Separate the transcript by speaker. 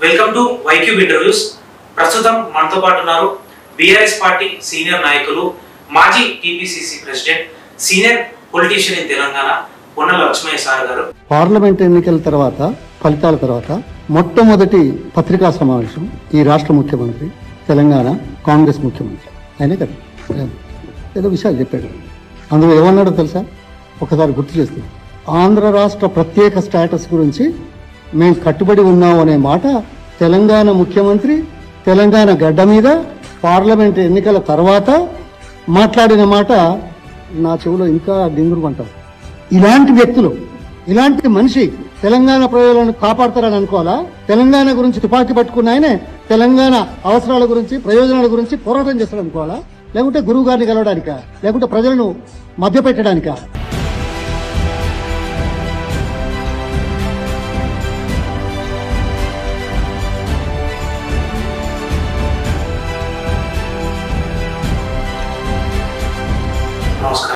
Speaker 1: Welcome to YCube interviews. ప్రస్తుతం మనతో పాటు ఉన్నారు బీఆర్ఎస్ పార్టీ సీనియర్ నాయకులు, మాజీ TPCC president, senior politician in Telangana Ponnala Lakshmaiah sir గారు.
Speaker 2: పార్లమెంట్ ఎన్నికల తర్వాత, ఫలితాల తర్వాత మొట్టమొదటి పత్రికా సమావేశం ఈ రాష్ట్ర ముఖ్యమంత్రి, తెలంగాణ కాంగ్రెస్ ముఖ్యమంత్రి ఆయనే కదా, ఏదో విషయాలు చెప్పాడు. అందులో ఏమన్నాడో తెలుసా? ఒకసారి గుర్తు చేస్తుంది. ఆంధ్ర రాష్ట్ర ప్రత్యేక స్టేటస్ గురించి మేము కట్టుబడి ఉన్నాం అనే మాట తెలంగాణ ముఖ్యమంత్రి తెలంగాణ గడ్డ మీద పార్లమెంట్ ఎన్నికల తర్వాత మాట్లాడిన మాట నా చెవిలో ఇంకా డింగురుమంటాం. ఇలాంటి వ్యక్తులు, ఇలాంటి మనిషి తెలంగాణ ప్రయోజనాలను కాపాడతారని అనుకోవాలా? తెలంగాణ గురించి తుపాకీ పట్టుకున్న ఆయనే తెలంగాణ అవసరాల గురించి, ప్రయోజనాల గురించి పోరాటం చేస్తాడు అనుకోవాలా? లేకుంటే గురువు గారిని కలవడానికా? లేకుంటే ప్రజలను మభ్యపెట్టడానికా?
Speaker 1: నమస్కారం.